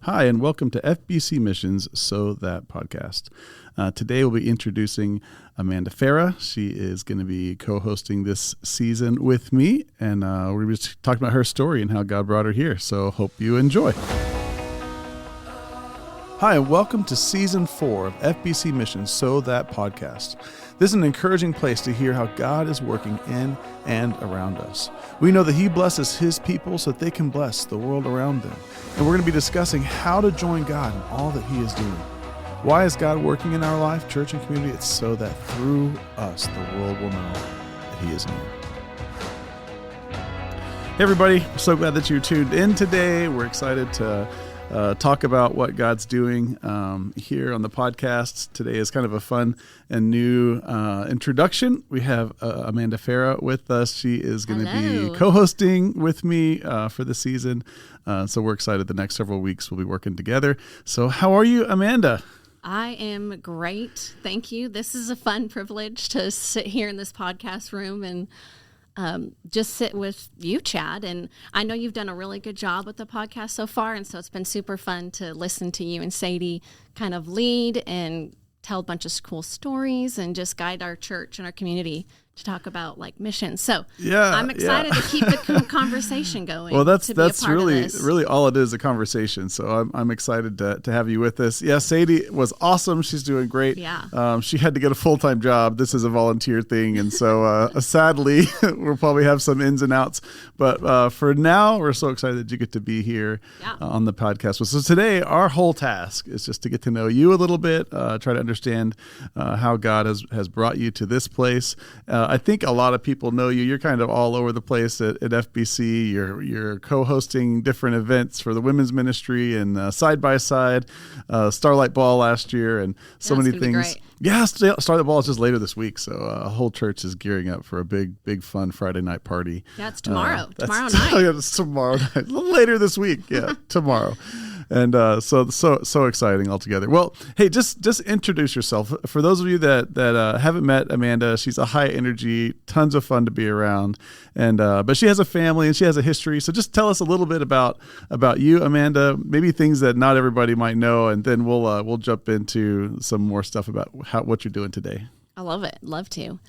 Hi, and welcome to FBC Mission's So That podcast. Today we'll be introducing Amanda Farrar. She is going to be co-hosting this season with me, and we're going to be talking about her story and how God brought her here. So hope you enjoy. Hi, and welcome to Season 4 of FBC Mission So That podcast. This is an encouraging place to hear how God is working in and around us. We know that He blesses His people so that they can bless the world around them. And we're going to be discussing how to join God in all that He is doing. Why is God working in our life, church, and community? It's so that through us, the world will know that He is near. Hey, everybody. I'm so glad that you tuned in today. We're excited to talk about what God's doing here on the podcast. Today is kind of a fun and new introduction. We have Amanda Farrar with us. She is going to be co-hosting with me for the season. So we're excited. The next several weeks we'll be working together. So how are you, Amanda? I am great. Thank you. This is a fun privilege to sit here in this podcast room and just sit with you, Chad. And I know you've done a really good job with the podcast so far. And so it's been super fun to listen to you and Sadie kind of lead and tell a bunch of cool stories and just guide our church and our community to talk about like missions. So I'm excited to keep the conversation going. Well, that's really all it is, a conversation. So I'm excited to have you with us. Yeah, Sadie was awesome. She's doing great. Yeah. She had to get a full-time job. This is a volunteer thing. And so sadly, we'll probably have some ins and outs. But for now, we're so excited that you get to be here on the podcast. So today, our whole task is just to get to know you a little bit, try to understand how God has brought you to this place. I think a lot of people know you. You're kind of all over the place at FBC. You're co-hosting different events for the women's ministry and Side by Side, Starlight Ball last year, and so many things. Yeah, Starlight Ball is just later this week, so a whole church is gearing up for a big fun Friday night party. Yeah, it's tomorrow. Tomorrow night. Yeah, it's tomorrow night. A little later this week. Yeah, tomorrow. And so exciting altogether. Well, hey, just introduce yourself. For those of you that haven't met Amanda, she's a high energy, tons of fun to be around, and but she has a family and she has a history. So just tell us a little bit about you, Amanda. Maybe things that not everybody might know, and then we'll jump into some more stuff about what you're doing today. I love it. Love to.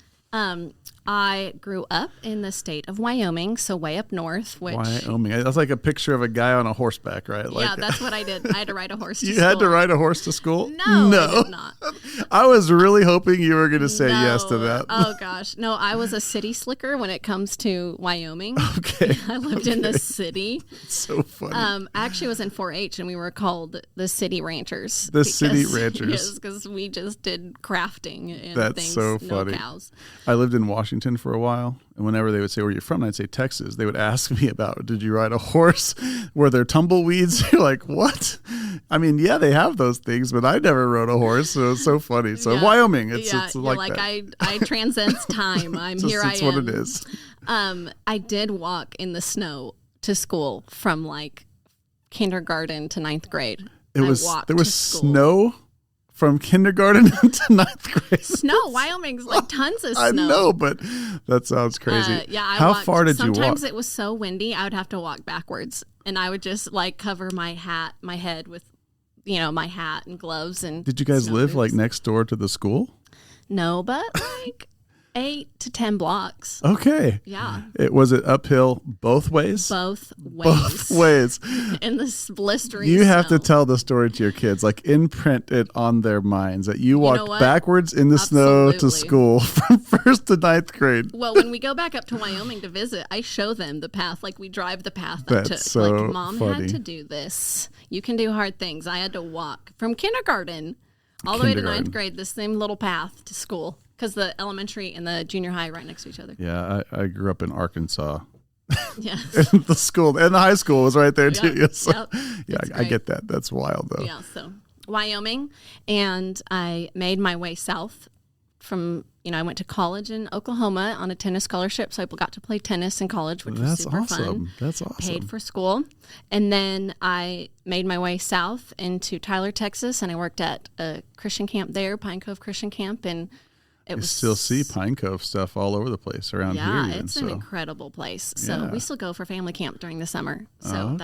I grew up in the state of Wyoming, so way up north. Wyoming. That's like a picture of a guy on a horseback, right? Yeah, that's what I did. I had to ride a horse to school. You had to ride a horse to school? No, I did not. I was really hoping you were going to say yes to that. Oh, gosh. No, I was a city slicker when it comes to Wyoming. Okay. I lived in the city. It's so funny. I actually was in 4-H, and we were called the City Ranchers. City Ranchers. Yes, because we just did crafting and that's things. So funny. No cows. I lived in Washington for a while, and whenever they would say, "Where you're from?" I'd say Texas. They would ask me about, "Did you ride a horse? Were there tumbleweeds?" You're like, what? I mean, yeah, they have those things, but I never rode a horse. So it's so funny. So Wyoming, it's like that. I transcend time. It's what it is. I did walk in the snow to school from like kindergarten to 9th grade. There was snow from kindergarten to 9th grade. Snow. Wyoming's like tons of snow. I know, but that sounds crazy. How far did you walk? Sometimes it was so windy, I would have to walk backwards, and I would just like cover my head with, my hat and gloves. And did you guys live like next door to the school? No, but like 8 to 10 blocks. Okay. Yeah. Was it uphill both ways? Both ways. Both ways. In this blistering You have snow. to tell the story to your kids, like imprint it on their minds that you walked backwards in the snow to school from 1st to 9th grade. Well, when we go back up to Wyoming to visit, I show them the path. Like we drive the path That's up to so like Mom funny. had to do this. You can do hard things. I had to walk from kindergarten all the way to 9th grade, the same little path to school. Because the elementary and the junior high right next to each other. Yeah, I grew up in Arkansas. Yeah. And the school and the high school was right there too. Yep. So, I get that. That's wild though. Yeah, so Wyoming, and I made my way south from, I went to college in Oklahoma on a tennis scholarship, so I got to play tennis in college, which was super fun. That's awesome. Paid for school. And then I made my way south into Tyler, Texas, and I worked at a Christian camp there, Pine Cove Christian Camp, and It was still see Pine Cove stuff all over the place around here. Yeah, it's an incredible place. So we still go for family camp during the summer. So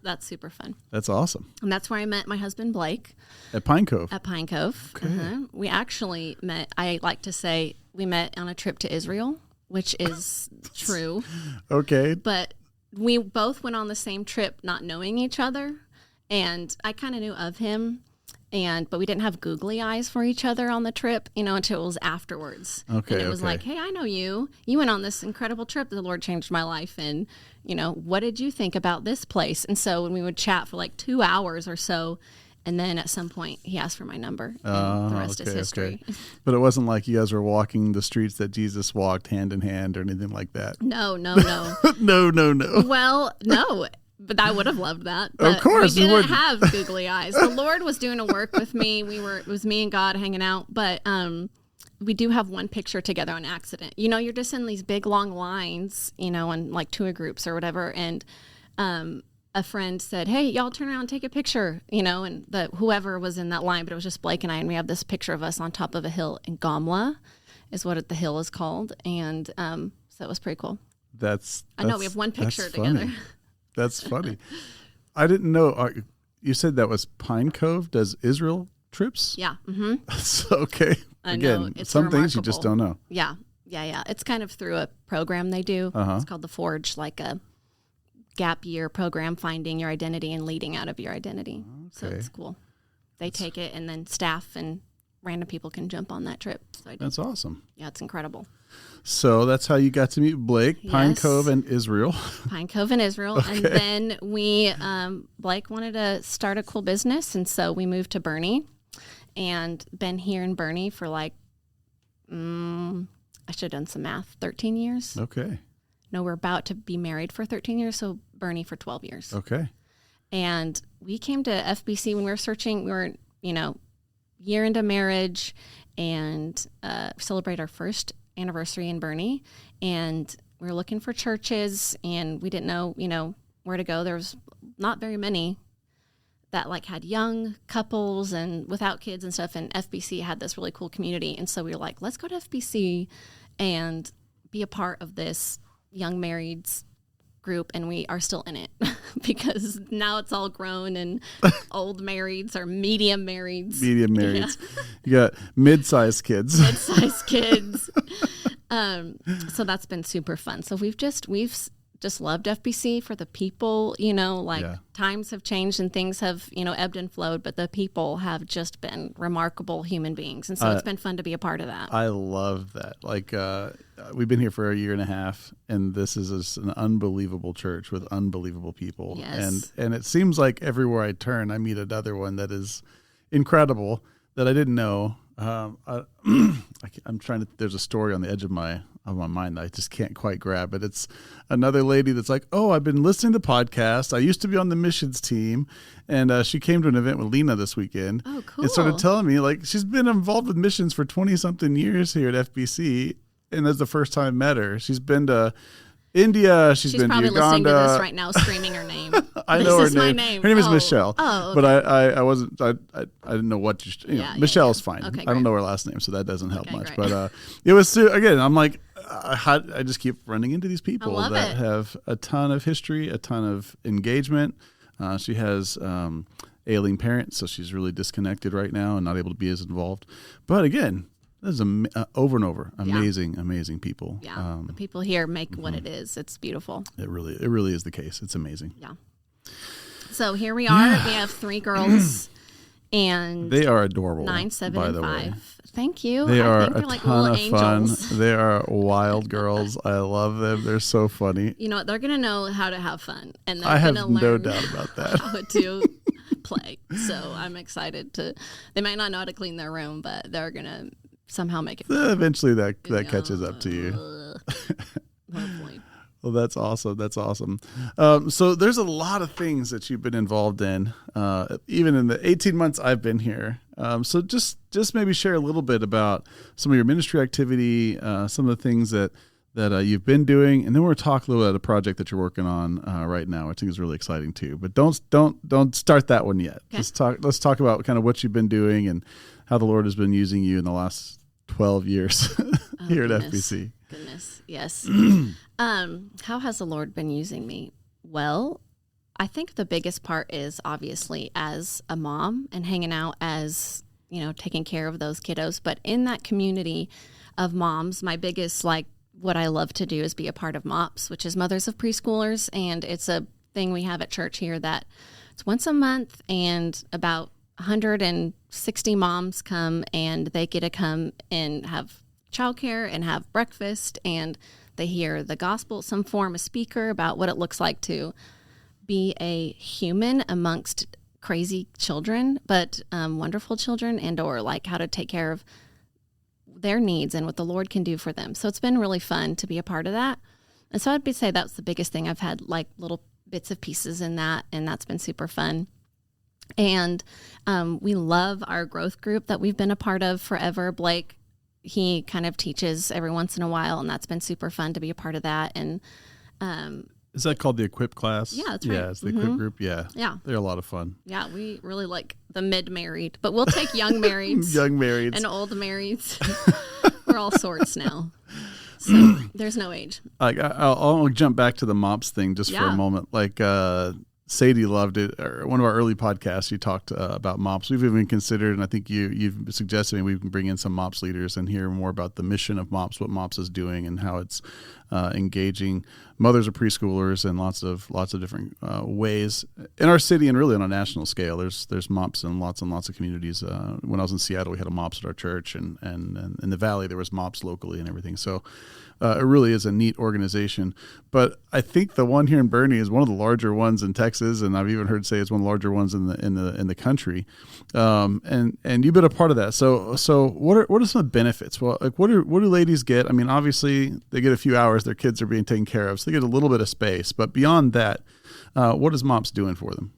that's super fun. That's awesome. And that's where I met my husband, Blake. At Pine Cove? At Pine Cove. Okay. We actually met, I like to say, we met on a trip to Israel, which is true. Okay. But we both went on the same trip not knowing each other. And I kind of knew of him. But we didn't have googly eyes for each other on the trip, until it was afterwards. Okay. And it was like, hey, I know you. You went on this incredible trip. The Lord changed my life. And, what did you think about this place? And so when we would chat for like 2 hours or so, and then at some point he asked for my number. And the rest is history. Okay. But it wasn't like you guys were walking the streets that Jesus walked hand in hand or anything like that. No. No. Well, no. But I would have loved that. But of course, we didn't have googly eyes. The Lord was doing a work with me. It was me and God hanging out. But we do have one picture together on accident. You're just in these big long lines, in like tour groups or whatever. And a friend said, "Hey, y'all turn around and take a picture." And whoever was in that line, but it was just Blake and I, and we have this picture of us on top of a hill in Gamla, is what the hill is called. And so it was pretty cool. I know we have one picture together. Funny. That's funny. I didn't know. You said that was Pine Cove does Israel trips? Yeah. Mm-hmm. That's okay. Again, some remarkable. things you just don't know. Yeah. It's kind of through a program they do. It's called The Forge, like a gap year program, finding your identity and leading out of your identity. Okay. So it's cool. They take it, and then staff and random people can jump on that trip. So that's awesome. Yeah, it's incredible. So that's how you got to meet Blake, Pine Cove and Israel. Pine Cove and Israel. Okay. And then we, Blake wanted to start a cool business. And so we moved to Boerne and been here in Boerne for like, I should have done some math, 13 years. Okay. No, we're about to be married for 13 years. So Boerne for 12 years. Okay. And we came to FBC when we were searching, we were, year into marriage and celebrate our first anniversary in Boerne, and we were looking for churches, and we didn't know, where to go. There was not very many that like had young couples and without kids and stuff, and FBC had this really cool community, and so we were like, let's go to FBC and be a part of this young marrieds group, and we are still in it because now it's all grown and old marrieds or medium marrieds. Medium marrieds. Yeah. You got mid-sized kids. Mid-sized kids. So that's been super fun. So we've just loved FBC for the people, times have changed and things have, ebbed and flowed, but the people have just been remarkable human beings. And so it's been fun to be a part of that. I love that. Like, we've been here for a year and a half, and this is an unbelievable church with unbelievable people. Yes. And it seems like everywhere I turn, I meet another one that is incredible that I didn't know. I'm trying to, there's a story on the edge of my mind that I just can't quite grab it. It's another lady that's like, oh, I've been listening to podcasts. I used to be on the missions team, and she came to an event with Lena this weekend. Oh, cool. And started telling me, like, she's been involved with missions for 20-something years here at FBC, and that's the first time I met her. She's been to India. She's been to Uganda. She's probably listening to this right now, screaming her name. I know this her is name. My name. Her name is Michelle. Oh, okay. But I wasn't. I didn't know what. Michelle's fine. Okay, I don't know her last name, so that doesn't help much. Great. But it was again. I'm like, I just keep running into these people that have a ton of history, a ton of engagement. She has ailing parents, so she's really disconnected right now and not able to be as involved. But again, this is over and over amazing people. Yeah, the people here make what it is. It's beautiful. It really is the case. It's amazing. Yeah. So here we are. We have 3 girls, and they are adorable. 9, 7, by and the 5. way. Thank you. They are think a like ton of angels. fun. They are wild girls. I love them. They're so funny. You know what? They're gonna know how to have fun, and they're I have gonna learn no doubt about that. how to play. So I'm excited to. They might not know how to clean their room, but they're gonna somehow make it fun. Eventually that catches up to you. Hopefully. Well, that's awesome. That's awesome. So there's a lot of things that you've been involved in, even in the 18 months I've been here. So just maybe share a little bit about some of your ministry activity, some of the things that you've been doing, and then we'll talk a little bit about a project that you're working on right now, which I think is really exciting too. But don't start that one yet. Okay. Let's talk about kind of what you've been doing and how the Lord has been using you in the last 12 years here at FBC. Goodness, yes. How has the Lord been using me? Well, I think the biggest part is obviously as a mom and hanging out as, taking care of those kiddos. But in that community of moms, my biggest, what I love to do is be a part of MOPS, which is Mothers of Preschoolers. And it's a thing we have at church here that it's once a month, and about 160 moms come, and they get to come and have childcare and have breakfast, and they hear the gospel, some form of speaker about what it looks like to be a human amongst crazy children, but wonderful children, and or how to take care of their needs and what the Lord can do for them. So it's been really fun to be a part of that. And so I'd say that's the biggest thing. I've had little bits of pieces in that, and that's been super fun. And we love our growth group that we've been a part of forever. Blake, he kind of teaches every once in a while, and that's been super fun to be a part of that. And is that called the Equip class? Yeah, that's right. Yeah, it's the Equip group. Yeah. Yeah. They're a lot of fun. Yeah, we really like the mid-married, but we'll take young marrieds. Young marrieds. And old marrieds. We're all sorts now. So there's no age. I'll jump back to the MOPS thing just for a moment. Sadie loved it. One of our early podcasts, you talked about MOPS. We've even considered, and I think you've suggested we can bring in some MOPS leaders and hear more about the mission of MOPS, what MOPS is doing, and how it's engaging mothers of preschoolers in lots of different ways in our city and really on a national scale. There's MOPS in lots and lots of communities. When I was in Seattle, we had a MOPS at our church, and in the Valley there was MOPS locally and everything. So it really is a neat organization. But I think the one here in Boerne is one of the larger ones in Texas, and I've even heard say it's one of the larger ones in the country. And you've been a part of that. So what are some of the benefits? Well, what do ladies get? I mean, obviously they get a few hours. Their kids are being taken care of, so they get a little bit of space. But beyond that, what is MOPS doing for them?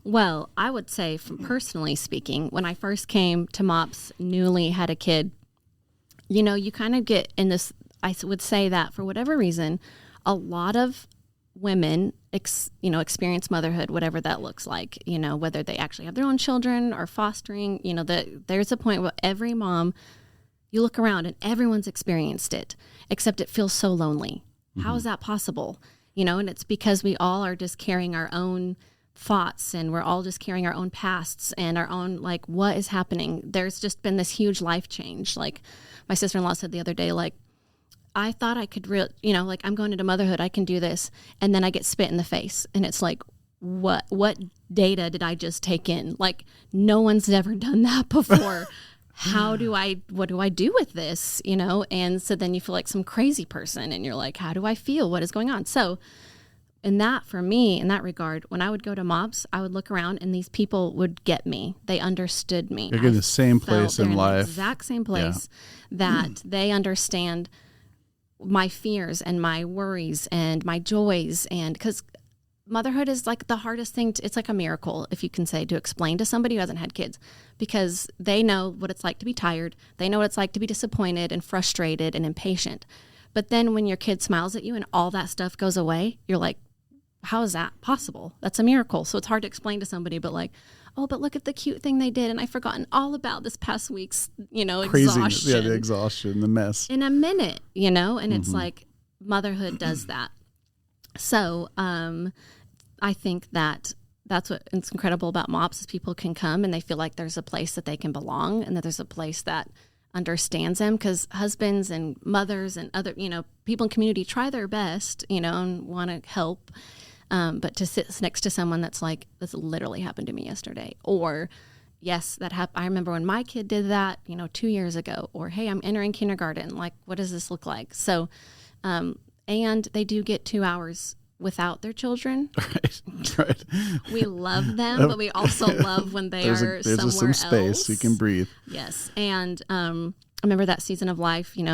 Well, I would say, from personally speaking, when I first came to MOPS, newly had a kid, you kind of get in this. I would say that for whatever reason, a lot of women, experience motherhood, whatever that looks like, whether they actually have their own children or fostering, there's a point where every mom, you look around and everyone's experienced it, except it feels so lonely. Mm-hmm. How is that possible? And it's because we all are just carrying our own thoughts, and we're all just carrying our own pasts and our own, what is happening. There's just been this huge life change. My sister-in-law said the other day, I thought I could I'm going into motherhood, I can do this. And then I get spit in the face. And it's what data did I just take in? No one's ever done that before. What do I do with this? And so then you feel like some crazy person, and you're like, how do I feel? What is going on? So for me, in that regard, when I would go to MOPS, I would look around and these people would get me. They understood me. They're in the same place in life. The exact same place that they understand my fears and my worries and my joys. And because motherhood is the hardest thing. It's like a miracle, if you can say, to explain to somebody who hasn't had kids, because they know what it's like to be tired. They know what it's like to be disappointed and frustrated and impatient. But then when your kid smiles at you and all that stuff goes away, you're like, how is that possible? That's a miracle. So it's hard to explain to somebody, but but look at the cute thing they did. And I've forgotten all about this past week's, exhaustion. Yeah, the exhaustion, the mess. In a minute, and it's motherhood does that. So I think that's what's incredible about MOPS is people can come and they feel like there's a place that they can belong, and that there's a place that understands them, because husbands and mothers and other, people in community try their best, and want to help. But to sit next to someone that's this literally happened to me yesterday, or yes, that happened. I remember when my kid did that, 2 years ago, or hey, I'm entering kindergarten. What does this look like? So, and they do get 2 hours without their children. Right. We love them, but we also love when they are somewhere there's some space else. So you can breathe. Yes. And I remember that season of life, you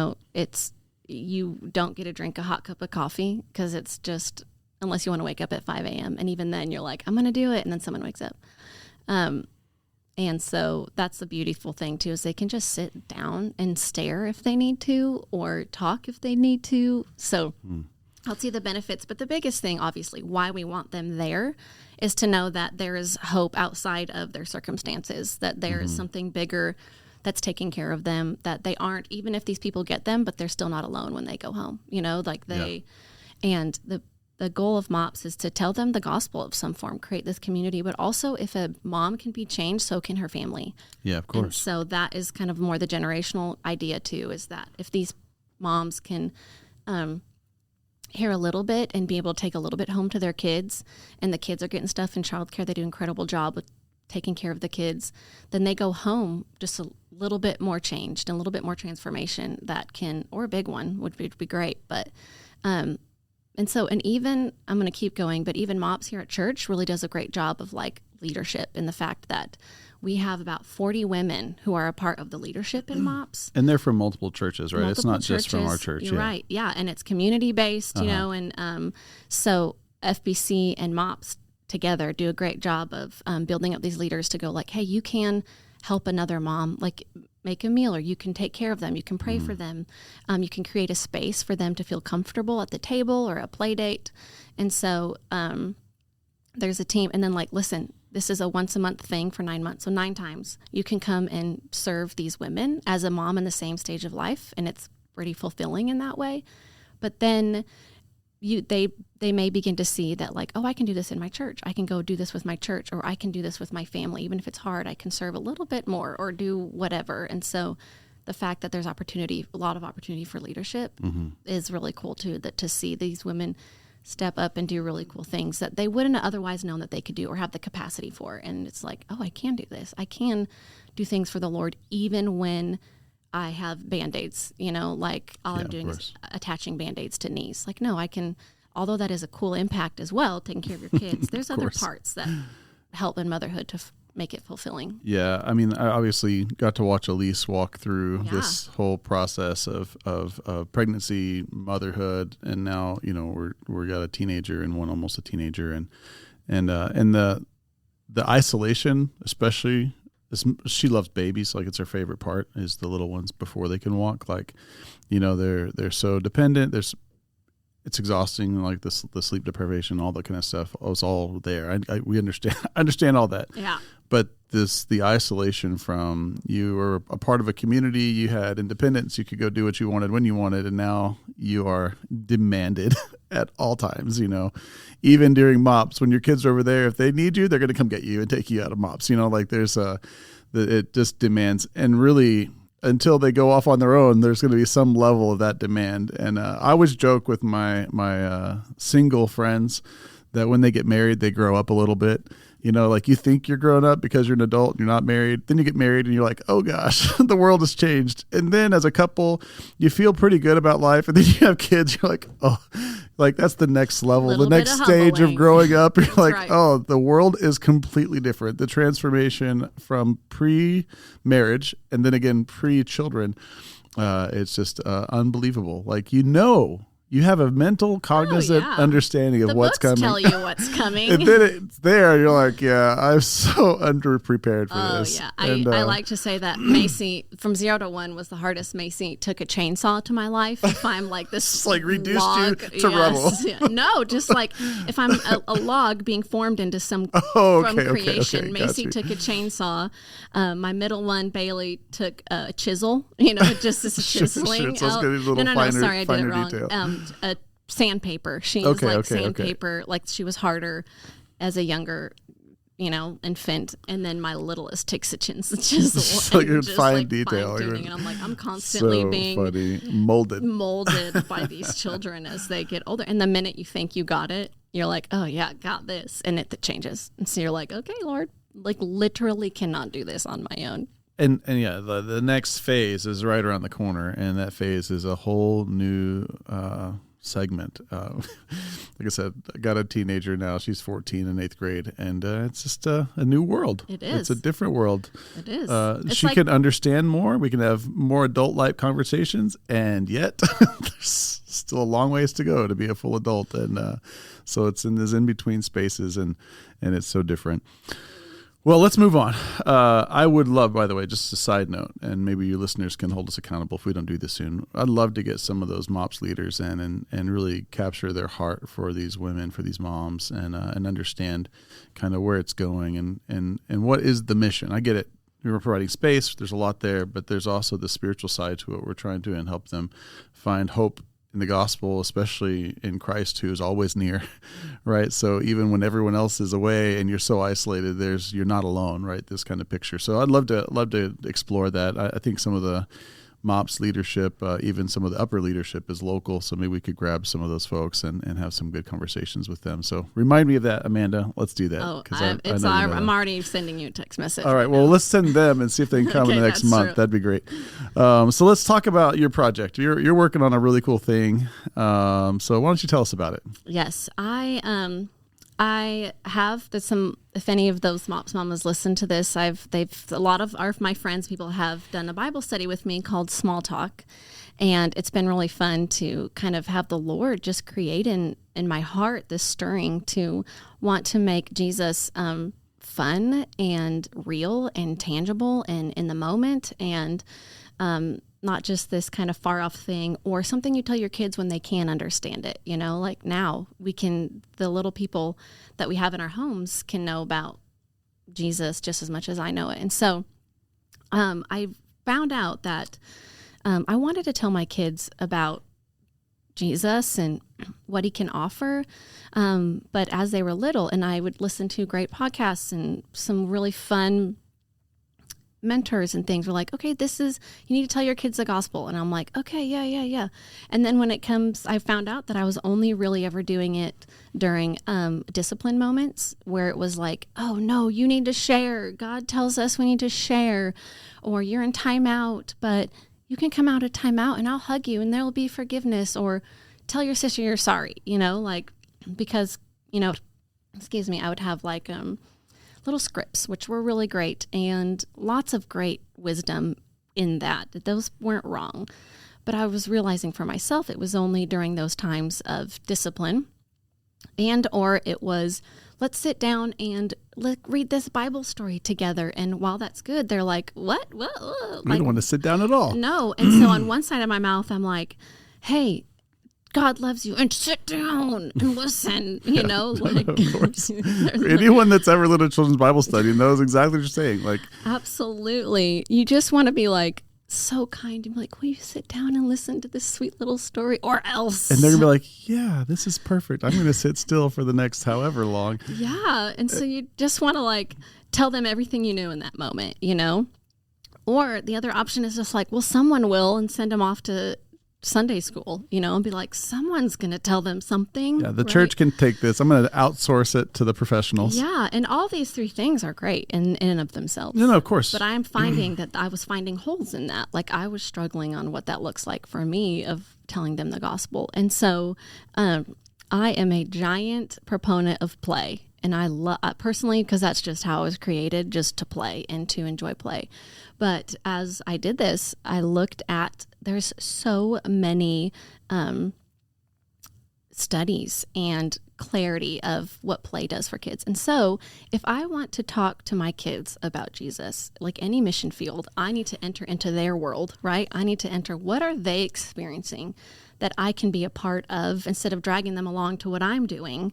don't get to drink a hot cup of coffee, because it's just, unless you want to wake up at 5 a.m. And even then you're like, I'm going to do it. And then someone wakes up. And so that's the beautiful thing too, is they can just sit down and stare if they need to, or talk if they need to. So I'll see the benefits. But the biggest thing, obviously, why we want them there is to know that there is hope outside of their circumstances, that there is something bigger that's taking care of them, that they aren't, even if these people get them, but they're still not alone when they go home, like and the goal of MOPS is to tell them the gospel of some form, create this community, but also if a mom can be changed, so can her family. Yeah, of course. And so that is kind of more the generational idea too, is that if these moms can hear a little bit and be able to take a little bit home to their kids, and the kids are getting stuff in childcare, they do an incredible job with taking care of the kids, then they go home just a little bit more changed and a little bit more transformation that can, or a big one would be great. But, and even, I'm going to keep going, but even MOPS here at church really does a great job of like leadership, in the fact that we have about 40 women who are a part of the leadership in MOPS. And they're from multiple churches, right? Multiple it's not churches. Just from our church. You're right. Yeah. And it's community based, and so FBC and MOPS together do a great job of building up these leaders to go like, hey, you can help another mom, like make a meal, or you can take care of them. You can pray for them. You can create a space for them to feel comfortable at the table or a play date. And so there's a team. And then like, listen, this is a once a month thing for 9 months. So 9 times you can come and serve these women as a mom in the same stage of life. And it's pretty fulfilling in that way. But then they may begin to see that like, oh, I can do this in my church. I can go do this with my church, or I can do this with my family. Even if it's hard, I can serve a little bit more or do whatever. And so the fact that there's a lot of opportunity for leadership is really cool too, that to see these women step up and do really cool things that they wouldn't have otherwise known that they could do or have the capacity for. And it's like, oh, I can do this. I can do things for the Lord, even when I have Band-Aids, like all I'm doing is attaching Band-Aids to knees. Like, no, I can, although that is a cool impact as well, taking care of your kids, there's other parts that help in motherhood to make it fulfilling. Yeah. I mean, I obviously got to watch Elise walk through this whole process of pregnancy, motherhood, and now, we got a teenager and one almost a teenager, and the isolation, especially. She loves babies. Like, it's her favorite part is the little ones before they can walk. Like, they're so dependent. It's exhausting. Like the sleep deprivation, all that kind of stuff. It's all there. We understand all that. Yeah. But the isolation from, you were a part of a community, you had independence, you could go do what you wanted when you wanted, and now you are demanded at all times, even during MOPS, when your kids are over there, if they need you, they're going to come get you and take you out of MOPS, like there's it just demands, and really until they go off on their own, there's going to be some level of that demand. And I always joke with my single friends that when they get married, they grow up a little bit. Like you think you're grown up because you're an adult and you're not married. Then you get married and you're like, oh gosh, the world has changed. And then as a couple, you feel pretty good about life. And then you have kids. You're like, oh, like that's the next level, the next stage of growing up. You're like, right. Oh, the world is completely different. The transformation from pre-marriage and then again pre-children, it's just unbelievable. Like, you have a mental, cognizant understanding of what's coming. The books tell you what's coming. And then it's there. You're like, yeah, I'm so underprepared for this. Oh, yeah. I like to say that Macy, from 0 to 1, was the hardest. Macy took a chainsaw to my life. If I'm like this just like reduced log, you to rubble. Yeah. No, just like if I'm a log being formed into some from creation. Macy took a chainsaw. My middle one, Bailey, took a chisel. Just this chiseling out. No, sorry, I did it wrong. A sandpaper. She was like sandpaper. Like, she was harder as a younger, infant. And then my littlest takes a chisel. Like just fine detail. And I'm like, I'm constantly being molded by these children as they get older. And the minute you think you got it, you're like, oh yeah, got this. And it changes. And so you're like, okay, Lord, like literally cannot do this on my own. And yeah, the next phase is right around the corner, and that phase is a whole new segment. Like I said, I got a teenager now. She's 14 in 8th grade, and it's just a new world. It is. It's a different world. It is. She can understand more. We can have more adult-like conversations, and yet there's still a long ways to go to be a full adult. And so it's in these in-between spaces, and it's so different. Well, let's move on. I would love, by the way, just a side note, and maybe you listeners can hold us accountable if we don't do this soon. I'd love to get some of those MOPS leaders in and really capture their heart for these women, for these moms, and understand kind of where it's going and what is the mission. I get it. we're providing space. There's a lot there, but there's also the spiritual side to it. We're trying to and help them find hope in the gospel, especially in Christ, who is always near, right? So even when everyone else is away and you're so isolated, you're not alone, right? This kind of picture. So I'd love to explore that. I think some of the MOPS leadership, even some of the upper leadership is local, so maybe we could grab some of those folks and have some good conversations with them. So remind me of that, Amanda. Let's do that. Oh, I'm already sending you a text message. All right, well, let's send them and see if they can come in the next month. True. That'd be great. So let's talk about your project. You're working on a really cool thing. So why don't you tell us about it? Yes, I have some. If any of those MOPS mamas listen to this, a lot of my friends, people have done a Bible study with me called Small Talk, and it's been really fun to kind of have the Lord just create in my heart this stirring to want to make Jesus fun and real and tangible and in the moment, and not just this kind of far off thing or something you tell your kids when they can't understand it. Like now the little people that we have in our homes can know about Jesus just as much as I know it. And so I found out that I wanted to tell my kids about Jesus and what he can offer. But as they were little, and I would listen to great podcasts and some really fun mentors and things were like, okay, you need to tell your kids the gospel. And I'm like, okay, yeah. And then when it comes, I found out that I was only really ever doing it during discipline moments where it was like, oh no, you need to share. God tells us we need to share, or you're in timeout, but you can come out of timeout and I'll hug you and there'll be forgiveness, or tell your sister you're sorry, because, excuse me, I would have like, little scripts, which were really great, and lots of great wisdom in that. Those weren't wrong. But I was realizing for myself, it was only during those times of discipline, or it was, let's sit down and read this Bible story together. And while that's good, they're like, what? We don't want to sit down at all. No. And so on one side of my mouth, I'm like, hey, God loves you, and sit down and listen, like. Of course. Anyone that's ever led a children's Bible study knows exactly what you're saying. Like, absolutely. You just want to be like so kind and be like, will you sit down and listen to this sweet little story, or else? And they're going to be like, yeah, this is perfect. I'm going to sit still for the next however long. Yeah. And so you just want to like tell them everything you knew in that moment, Or the other option is just like, well, someone will, and send them off to Sunday school, and be like, someone's going to tell them something. Yeah, the church can take this. I'm going to outsource it to the professionals. Yeah, and all these three things are great in and of themselves. No, of course. But I'm finding that I was finding holes in that. Like I was struggling on what that looks like for me of telling them the gospel. And so I am a giant proponent of play. And I love, personally, because that's just how I was created, just to play and to enjoy play. But as I did this, I looked at, there's so many studies and clarity of what play does for kids. And so if I want to talk to my kids about Jesus, like any mission field, I need to enter into their world, right? I need to enter, what are they experiencing that I can be a part of, instead of dragging them along to what I'm doing.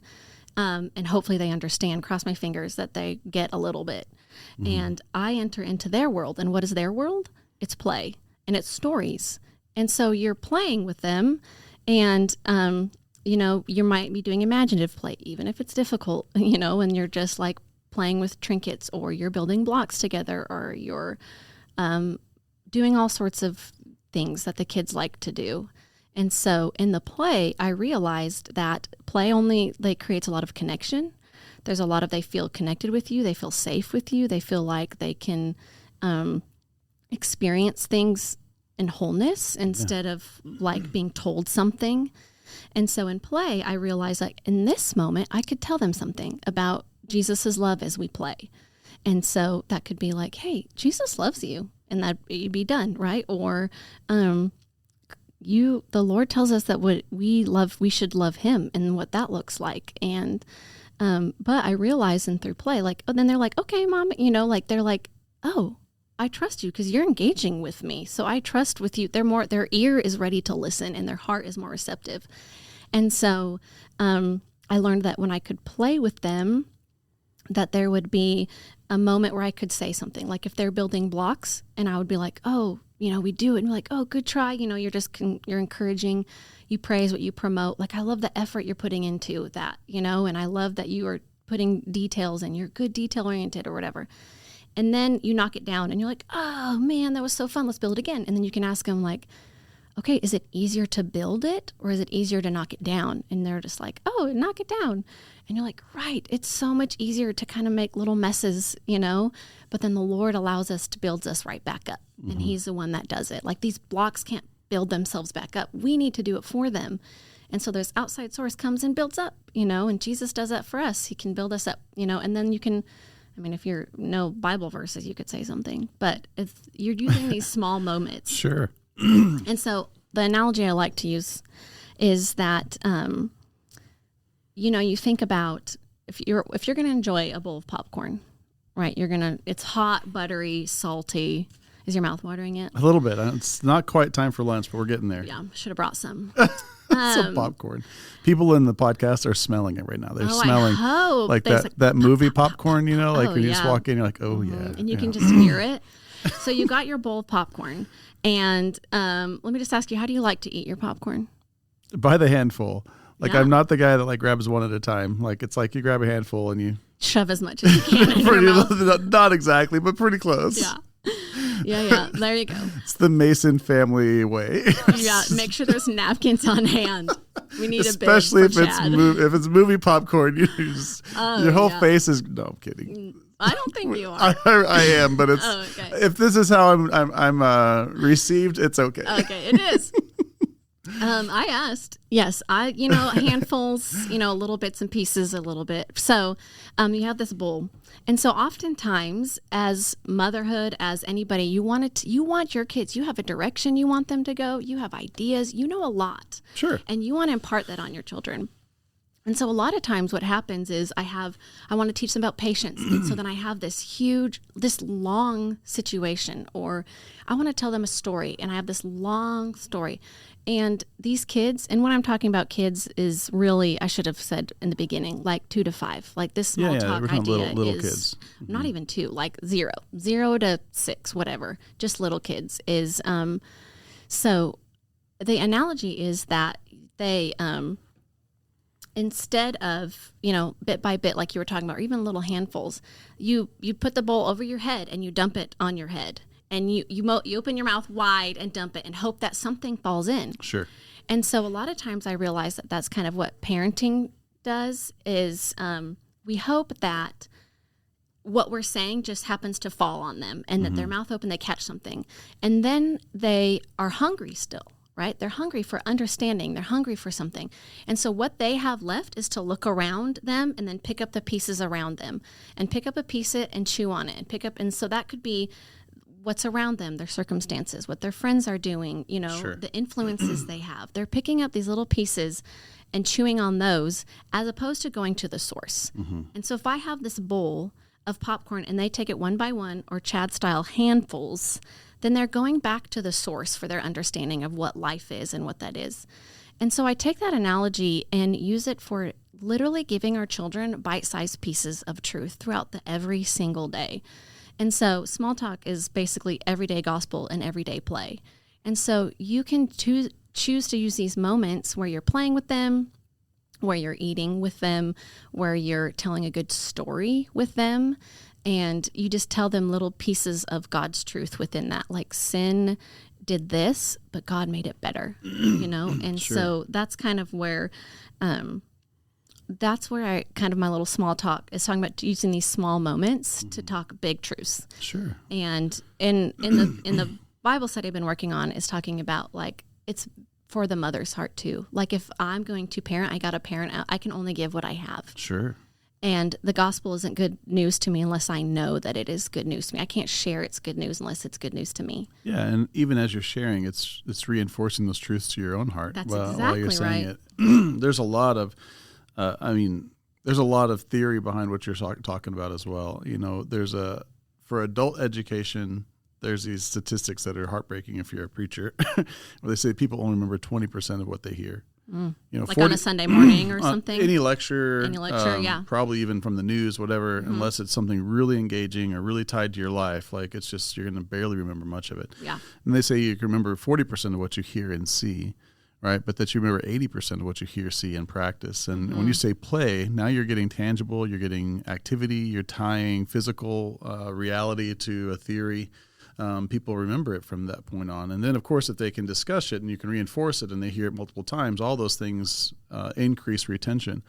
And hopefully they understand, cross my fingers, that they get a little bit. Mm-hmm. And I enter into their world. And what is their world? It's play and it's stories. And so you're playing with them, and, you might be doing imaginative play, even if it's difficult, and you're just like playing with trinkets, or you're building blocks together, or you're doing all sorts of things that the kids like to do. And so in the play, I realized that play creates a lot of connection. There's a lot of, they feel connected with you. They feel safe with you. They feel like they can experience things in wholeness instead of like being told something. And so in play, I realized like in this moment, I could tell them something about Jesus's love as we play. And so that could be like, hey, Jesus loves you. And that'd be done, right? Or, the Lord tells us that what we love, we should love him, and what that looks like. And, but I realized through play, like, oh, then they're like, okay, Mom, like, they're like, oh, I trust you because you're engaging with me. So I trust with you. Their ear is ready to listen, and their heart is more receptive. And so, I learned that when I could play with them, that there would be a moment where I could say something. Like if they're building blocks and I would be like, oh, we do it. And like, oh, good try. You're just, you're encouraging, you praise what you promote. Like, I love the effort you're putting into that, and I love that you are putting details and you're good detail oriented or whatever. And then you knock it down and you're like, oh man, that was so fun. Let's build it again. And then you can ask them like, okay, is it easier to build it or is it easier to knock it down? And they're just like, oh, knock it down. And you're like, right, it's so much easier to kind of make little messes, but then the Lord allows us to build us right back up. Mm-hmm. And he's the one that does it. Like these blocks can't build themselves back up. We need to do it for them. And so this outside source comes and builds up, and Jesus does that for us. He can build us up, and then you can, if you're no Bible verses, you could say something, but if you're using these small moments. Sure. And so the analogy I like to use is that, you think about if you're going to enjoy a bowl of popcorn, right? It's hot, buttery, salty. Is your mouth watering it? A little bit. It's not quite time for lunch, but we're getting there. Yeah, should have brought some. Some popcorn. People in the podcast are smelling it right now. They're smelling like that movie popcorn, like when you just walk in, you're like, oh yeah. And you can just hear it. So you got your bowl of popcorn. And let me just ask you, how do you like to eat your popcorn? By the handful. Like I'm not the guy that like grabs one at a time. Like it's like you grab a handful and you shove as much as you can in your mouth. Not exactly, but pretty close. Yeah. Yeah. There you go. It's the Mason family way. Yeah. Make sure there's napkins on hand. We need especially a bib for if it's movie popcorn. Your whole face is. No, I'm kidding. I don't think you are. I am, but it's. If this is how I'm received, it's okay. Okay, it is. I asked. Yes, handfuls, little bits and pieces, a little bit. So you have this bowl. And so oftentimes as motherhood, as anybody, you want your kids, you have a direction you want them to go. You have ideas, a lot. Sure. And you want to impart that on your children. And so a lot of times what happens is I want to teach them about patience. And so then I have this long situation, or I want to tell them a story and I have this long story. And these kids, and when I'm talking about kids is really, I should have said in the beginning, like 2 to 5, like this small talk idea little is kids. Not even 2, like 0 to 6, whatever, just little kids is, so the analogy is that they, instead of, bit by bit, like you were talking about, or even little handfuls, you put the bowl over your head and you dump it on your head. And you open your mouth wide and dump it and hope that something falls in. Sure. And so a lot of times I realize that that's kind of what parenting does is we hope that what we're saying just happens to fall on them and that their mouth open, they catch something. And then they are hungry still, right? They're hungry for understanding. They're hungry for something. And so what they have left is to look around them and then pick up the pieces around them and pick up a piece and chew on it and pick up. And so that could be what's around them, their circumstances, what their friends are doing, Sure. The influences they have. They're picking up these little pieces and chewing on those as opposed to going to the source. Mm-hmm. And so if I have this bowl of popcorn and they take it one by one, or Chad style handfuls, then they're going back to the source for their understanding of what life is and what that is. And so I take that analogy and use it for literally giving our children bite-sized pieces of truth throughout every single day. And so small talk is basically everyday gospel and everyday play. And so you can choose to use these moments where you're playing with them, where you're eating with them, where you're telling a good story with them, and you just tell them little pieces of God's truth within that, like sin did this, but God made it better, And Sure. So that's kind of where my little small talk is talking about using these small moments to talk big truths. Sure. And in the Bible study I've been working on is talking about like it's for the mother's heart too. Like if I'm going to parent, I got to parent out. I can only give what I have. Sure. And the gospel isn't good news to me unless I know that it is good news to me. I can't share it's good news unless it's good news to me. Yeah, and even as you're sharing, it's reinforcing those truths to your own heart. That's while you're saying right. it. There's a lot of there's a lot of theory behind what you're talking about as well. For adult education, there's these statistics that are heartbreaking if you're a preacher, where they say people only remember 20% of what they hear. Like 40, on a Sunday morning or something? Any lecture, yeah. Probably even from the news, whatever, unless it's something really engaging or really tied to your life. Like it's just, you're going to barely remember much of it. Yeah. And they say you can remember 40% of what you hear and see, right? But that you remember 80% of what you hear, see, and practice. And when you say play, now you're getting tangible, you're getting activity, you're tying physical reality to a theory. People remember it from that point on. And then, of course, if they can discuss it and you can reinforce it and they hear it multiple times, all those things increase retention.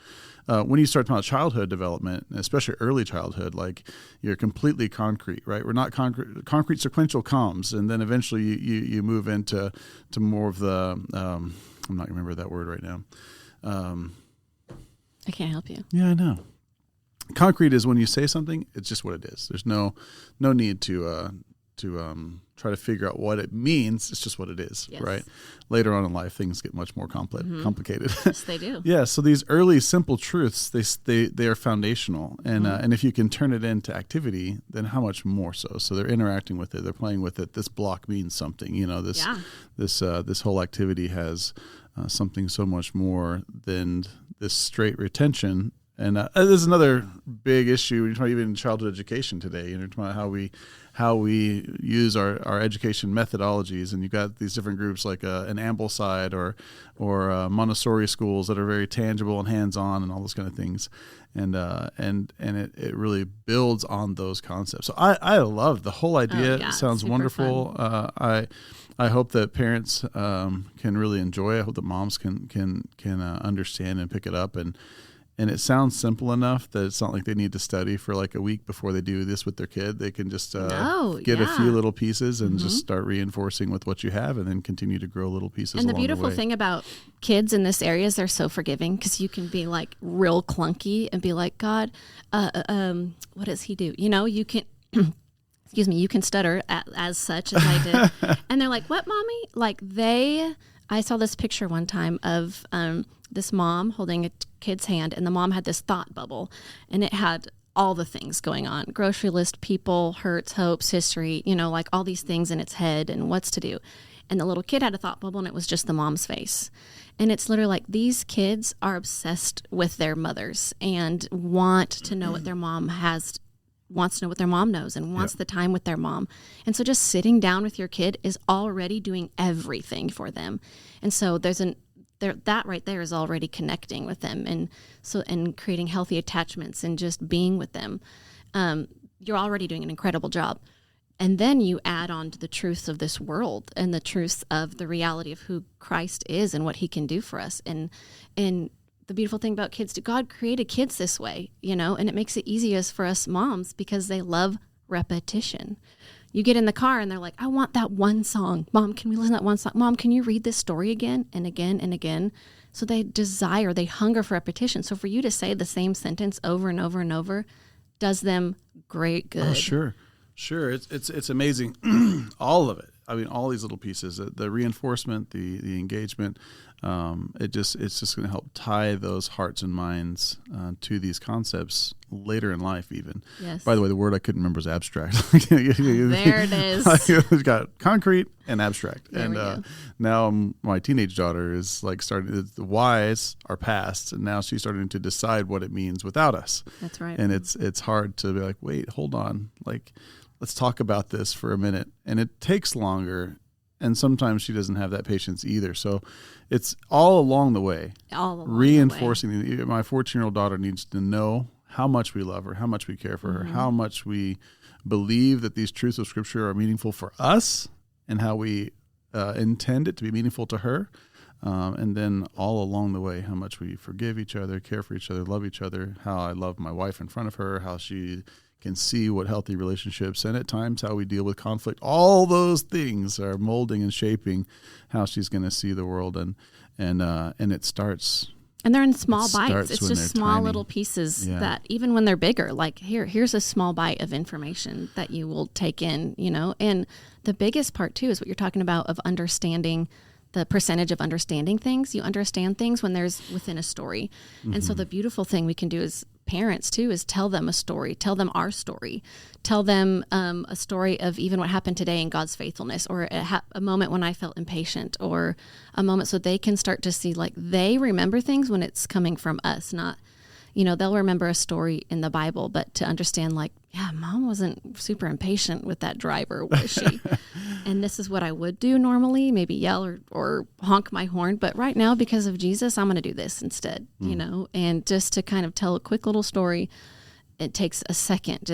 When you start talking about childhood development, especially early childhood, like you're completely concrete, right? We're not concrete sequential comes. And then eventually you move into more of the, I'm not remember that word right now. I can't help you. Yeah, I know. Concrete is when you say something, it's just what it is. There's no need to try to figure out what it means. It's just what it is, yes. Right? Later on in life, things get much more complicated. Yes, they do. Yeah, so these early simple truths, they are foundational. And and if you can turn it into activity, then how much more so? So they're interacting with it, they're playing with it. This block means something. This whole activity has something so much more than this straight retention. And this is another big issue when you're talking even in childhood education today. You're talking about how we use our education methodologies, and you've got these different groups like an Ambleside or Montessori schools that are very tangible and hands-on and all those kind of things, and it really builds on those concepts. So I love the whole idea. It sounds wonderful. I hope that parents can really enjoy it. I hope that moms can understand and pick it up. And it sounds simple enough that it's not like they need to study for like a week before they do this with their kid. They can just get a few little pieces and just start reinforcing with what you have and then continue to grow little pieces along the way. And the beautiful thing about kids in this area is they're so forgiving because you can be like real clunky and be like, God, what does he do? You can... excuse me, you can stutter as such as I did. And they're like, what, mommy? Like I saw this picture one time of this mom holding a kid's hand, and the mom had this thought bubble, and it had all the things going on: grocery list, people, hurts, hopes, history, like all these things in its head and what's to do. And the little kid had a thought bubble, and it was just the mom's face. And it's literally like these kids are obsessed with their mothers and want to know what their mom wants to know what their mom knows and wants the time with their mom. And so just sitting down with your kid is already doing everything for them. And so that right there is already connecting with them and creating healthy attachments and just being with them. You're already doing an incredible job. And then you add on to the truths of this world and the truths of the reality of who Christ is and what he can do for us. And the beautiful thing about kids, God created kids this way, and it makes it easiest for us moms because they love repetition. You get in the car and they're like, I want that one song. Mom, can we listen to that one song? Mom, can you read this story again and again and again? So they hunger for repetition. So for you to say the same sentence over and over and over does them great good. Oh, sure. It's amazing. All of it. I mean, all these little pieces, the reinforcement, the engagement, it's just going to help tie those hearts and minds to these concepts later in life even. Yes. By the way, the word I couldn't remember is abstract. There it is. We've got concrete and abstract. There and now my teenage daughter is like starting, the whys are past, and now she's starting to decide what it means without us. That's right. And it's hard to be like, wait, hold on. Like, let's talk about this for a minute. And it takes longer. And sometimes she doesn't have that patience either. So it's all along the way. Reinforcing. My 14-year-old daughter needs to know how much we love her, how much we care for her, how much we believe that these truths of Scripture are meaningful for us and how we intend it to be meaningful to her. And then all along the way, how much we forgive each other, care for each other, love each other, how I love my wife in front of her, how she can see what healthy relationships, and at times how we deal with conflict. All those things are molding and shaping how she's going to see the world, and it starts. And they're in small bites. It's just small little pieces that even when they're bigger, like here's a small bite of information that you will take in, And the biggest part too is what you're talking about of understanding. The percentage of understanding things. You understand things when there's within a story. And so the beautiful thing we can do is parents too, is tell them a story, tell them our story, tell them a story of even what happened today in God's faithfulness, or a moment when I felt impatient, or a moment so they can start to see like they remember things when it's coming from us, not, they'll remember a story in the Bible, but to understand like, yeah, Mom wasn't super impatient with that driver, was she? And this is what I would do normally, maybe yell or honk my horn. But right now, because of Jesus, I'm going to do this instead, and just to kind of tell a quick little story. It takes a second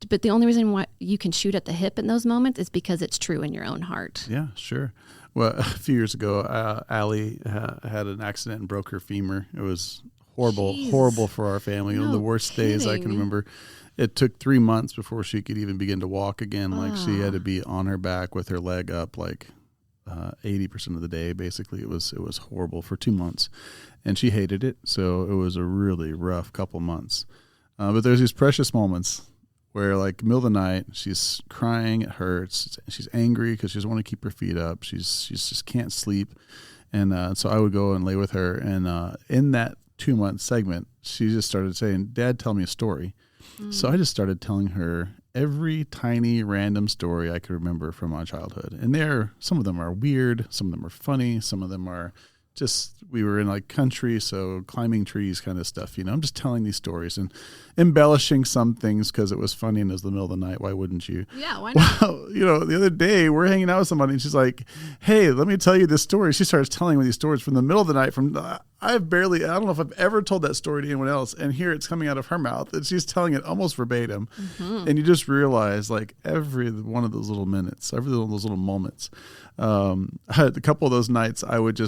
but the only reason why you can shoot at the hip in those moments is because it's true in your own heart. Yeah, sure. Well, a few years ago, Allie had an accident and broke her femur. It was horrible for our family. One of the worst days I can remember. It took 3 months before she could even begin to walk again. Like she had to be on her back with her leg up, like 80% of the day. Basically, it was horrible for 2 months, and she hated it. So it was a really rough couple months. But there's these precious moments where, like, middle of the night, she's crying, it hurts, she's angry because she doesn't want to keep her feet up. She's just can't sleep, and so I would go and lay with her, and in that 2-month segment, she just started saying, "Dad, tell me a story." So I just started telling her every tiny random story I could remember from my childhood. And some of them are weird, some of them are funny, some of them are just, we were in like country, so climbing trees kind of stuff. I'm just telling these stories and embellishing some things because it was funny and it was the middle of the night. Why wouldn't you? Yeah, why not? Well, the other day we're hanging out with somebody and she's like, "Hey, let me tell you this story." She starts telling me these stories from the middle of the night. I don't know if I've ever told that story to anyone else. And here it's coming out of her mouth and she's telling it almost verbatim. Mm-hmm. And you just realize like every one of those little minutes, every one of those little moments. I had a couple of those nights I would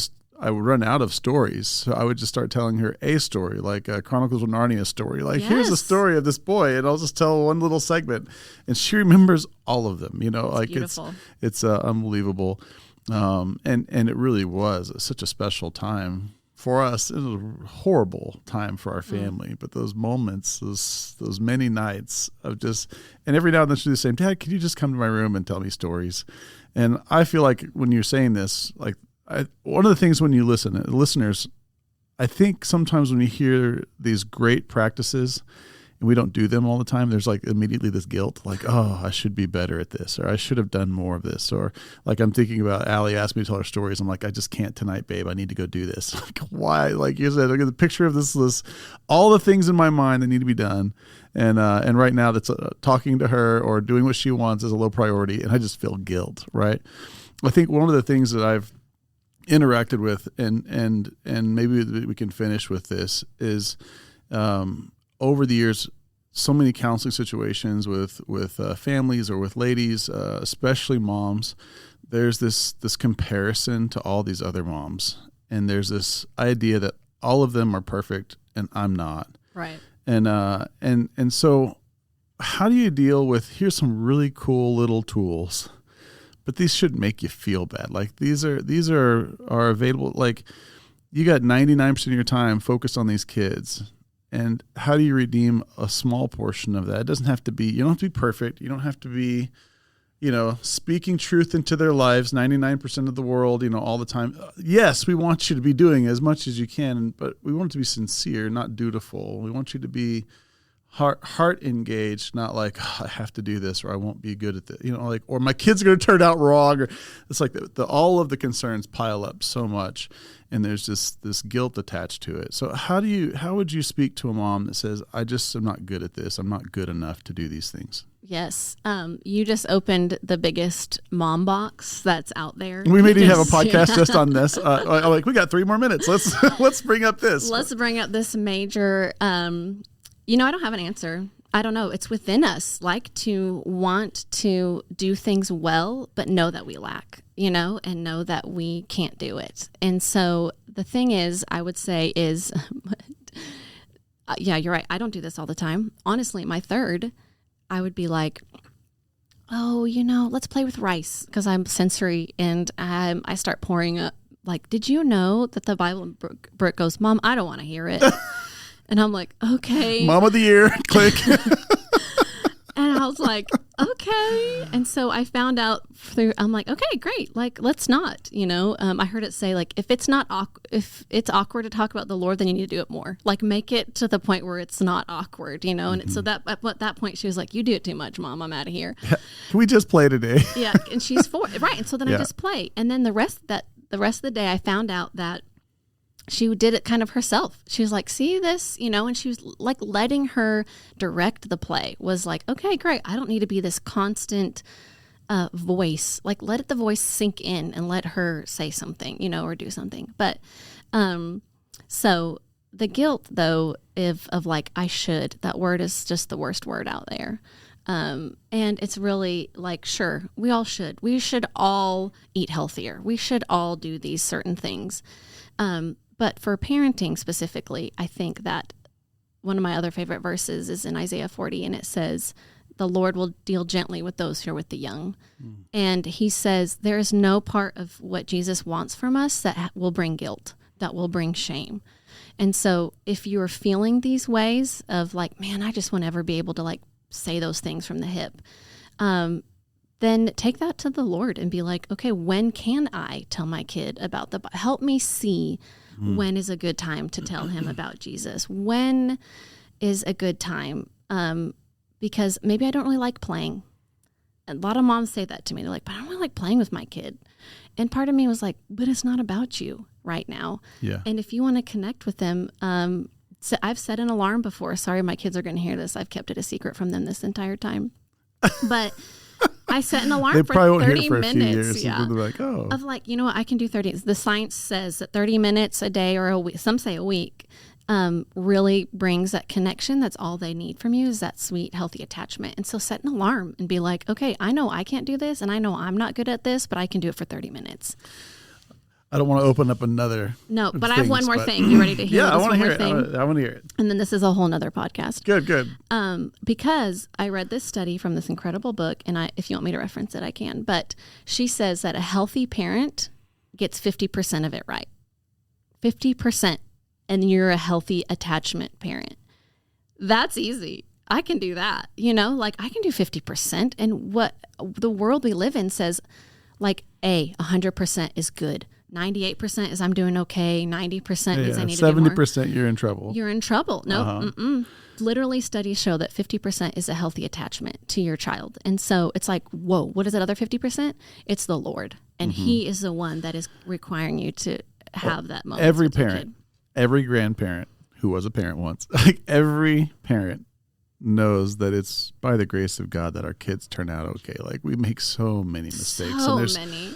run out of stories. So I would just start telling her a story, like a Chronicles of Narnia story. Like, Here's the story of this boy, and I'll just tell one little segment. And she remembers all of them, like beautiful. It's unbelievable. And it really was such a special time for us. It was a horrible time for our family, but those moments, those many nights of and every now and then she'd say, "Dad, can you just come to my room and tell me stories?" And I feel like when you're saying this, like, one of the things when you listeners, I think sometimes when you hear these great practices and we don't do them all the time, there's like immediately this guilt, like, "Oh, I should be better at this," or "I should have done more of this," or like I'm thinking about Allie asked me to tell her stories. I'm like, "I just can't tonight, babe. I need to go do this." Like, why? Like you said, look at the picture of this list, all the things in my mind that need to be done. And right now that's talking to her or doing what she wants is a low priority. And I just feel guilt, right? I think one of the things that I've interacted with, and maybe we can finish with this, is over the years, so many counseling situations with families or with ladies, especially moms, there's this comparison to all these other moms, and there's this idea that all of them are perfect and I'm not. Right. And so how do you deal with, here's some really cool little tools, but these shouldn't make you feel bad. Like these are available. Like you got 99% of your time focused on these kids. And how do you redeem a small portion of that? It doesn't have to be, you don't have to be perfect. You don't have to be, speaking truth into their lives 99% of the world, all the time. Yes, we want you to be doing as much as you can, but we want it to be sincere, not dutiful. We want you to be heart engaged, not like, "Oh, I have to do this or I won't be good at this," or my kids are going to turn out wrong. Or it's like all of the concerns pile up so much, and there's just this guilt attached to it. So how would you speak to a mom that says, "I just am not good at this. I'm not good enough to do these things"? Yes. You just opened the biggest mom box that's out there. We may need to have a podcast just on this. We got 3 more minutes. Let's bring up this. Let's bring up this major, I don't have an answer. I don't know. It's within us, like to want to do things well, but know that we lack, and know that we can't do it. And so the thing is, I would say is, yeah, you're right. I don't do this all the time. Honestly, my third, I would be like, "Oh, let's play with rice," because I'm sensory, and I start pouring up. Like, "Did you know that the Bible?" Brooke goes, "Mom, I don't want to hear it." And I'm like, "Okay." Mom of the year, click. And I was like, okay. And so I found out I'm like, okay, great. Like, let's not, I heard it say, like, if it's awkward to talk about the Lord, then you need to do it more. Like, make it to the point where it's not awkward, And so that at that point she was like, you do it too much, Mom. I'm out of here. Can we just play today? Yeah. And she's 4. Right. And so then I just play. And then the rest of the day I found out that she did it kind of herself. She was like, see this, and she was like letting her direct the play was like, okay, great. I don't need to be this constant voice. Like, let the voice sink in and let her say something, or do something. But so the guilt, though, of like, I should, that word is just the worst word out there. And it's really like, sure, we all should. We should all eat healthier. We should all do these certain things. But for parenting specifically, I think that one of my other favorite verses is in Isaiah 40, and it says, the Lord will deal gently with those who are with the young. And he says there is no part of what Jesus wants from us that will bring guilt, that will bring shame. And so if you're feeling these ways of like, man, I just won't ever be able to like say those things from the hip, then take that to the Lord and be like, okay, when can I tell my kid about help me see when is a good time to tell him about Jesus? When is a good time? Because maybe I don't really like playing. A lot of moms say that to me. They're like, but I don't really like playing with my kid. And part of me was like, but it's not about you right now. Yeah. And if you want to connect with them, so I've set an alarm before. Sorry, my kids are going to hear this. I've kept it a secret from them this entire time. But I set an alarm for 30 minutes. Yeah. Like, oh. Of like, you know what, I can do 30. The science says that 30 minutes a day or a week, some say a week, really brings that connection. That's all they need from you is that sweet, healthy attachment. And so set an alarm and be like, okay, I know I can't do this and I know I'm not good at this, but I can do it for 30 minutes. I don't want to open up another. No, but I have one more thing. You ready to hear? Yeah, I want to hear it. I want to hear it. And then this is a whole nother podcast. Good. Because I read this study from this incredible book, and if you want me to reference it, I can. But she says that a healthy parent gets 50% of it right. 50%. And you're a healthy attachment parent. That's easy. I can do that. Like I can do 50%. And what the world we live in says, like, 100% is good. 98% is I'm doing okay. 90% is I need to do more. 70% you're in trouble. You're in trouble. No, literally studies show that 50% is a healthy attachment to your child. And so it's like, whoa, what is that other 50%? It's the Lord. And he is the one that is requiring you to have that moment. Every parent, every grandparent who was a parent once, like every parent knows that it's by the grace of God that our kids turn out okay. Like we make so many mistakes.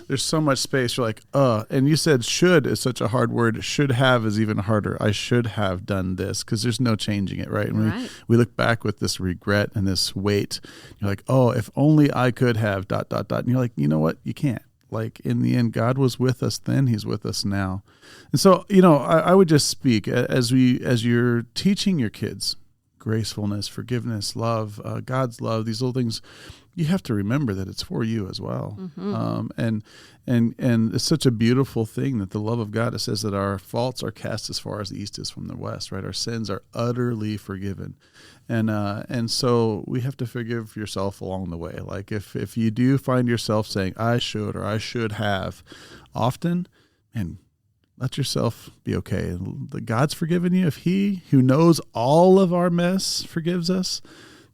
There's so much space. You're like, and you said should is such a hard word. Should have is even harder. I should have done this because there's no changing it, right? And we look back with this regret and this weight. You're like, oh, if only I could have ... And you're like, you know what? You can't. Like in the end, God was with us then, he's with us now. And so, I would just speak as you're teaching your kids gracefulness, forgiveness, love, God's love, these little things, you have to remember that it's for you as well. And it's such a beautiful thing that the love of God, it says that our faults are cast as far as the east is from the west, right? Our sins are utterly forgiven. And so we have to forgive yourself along the way. Like if you do find yourself saying, I should, or I should have often, and let yourself be okay. God's forgiven you. If he who knows all of our mess forgives us,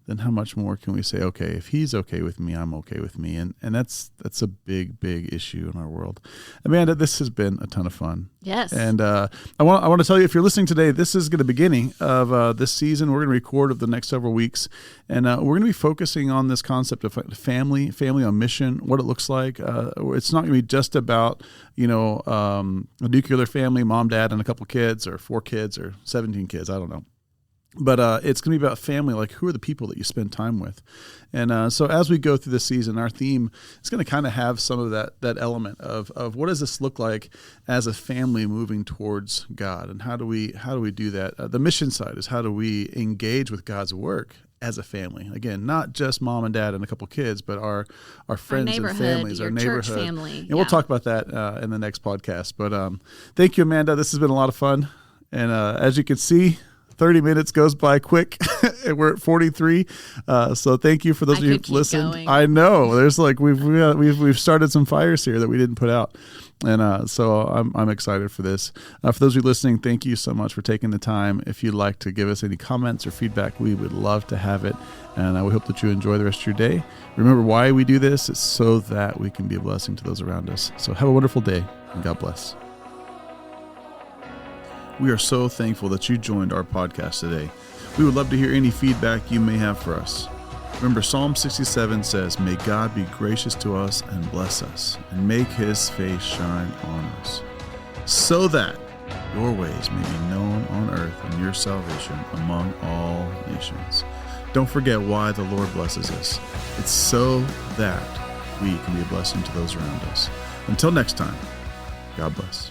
then how much more can we say, okay, if he's okay with me, I'm okay with me. And that's a big, big issue in our world. Amanda, this has been a ton of fun. Yes. And I want to tell you, if you're listening today, this is the beginning of this season. We're going to record over the next several weeks. And we're going to be focusing on this concept of family on mission, what it looks like. It's not going to be just about, a nuclear family, mom, dad, and a couple kids, or 4 kids, or 17 kids. I don't know. But it's going to be about family, like who are the people that you spend time with. And so as we go through this season, our theme is going to kind of have some of that element of what does this look like as a family moving towards God, and how do we do that? The mission side is how do we engage with God's work as a family? Again, not just mom and dad and a couple kids, but our friends and families, our neighborhood. Church family. And we'll talk about that in the next podcast. But thank you, Amanda. This has been a lot of fun. And as you can see, 30 minutes goes by quick, we're at 43. So thank you for those of you who've listened. Going. I know there's like we've started some fires here that we didn't put out. And so I'm excited for this. For those of you listening, thank you so much for taking the time. If you'd like to give us any comments or feedback, we would love to have it. And we hope that you enjoy the rest of your day. Remember why we do this. It's so that we can be a blessing to those around us. So have a wonderful day, and God bless. We are so thankful that you joined our podcast today. We would love to hear any feedback you may have for us. Remember, Psalm 67 says, "May God be gracious to us and bless us, and make his face shine on us, so that your ways may be known on earth and your salvation among all nations." Don't forget why the Lord blesses us. It's so that we can be a blessing to those around us. Until next time, God bless.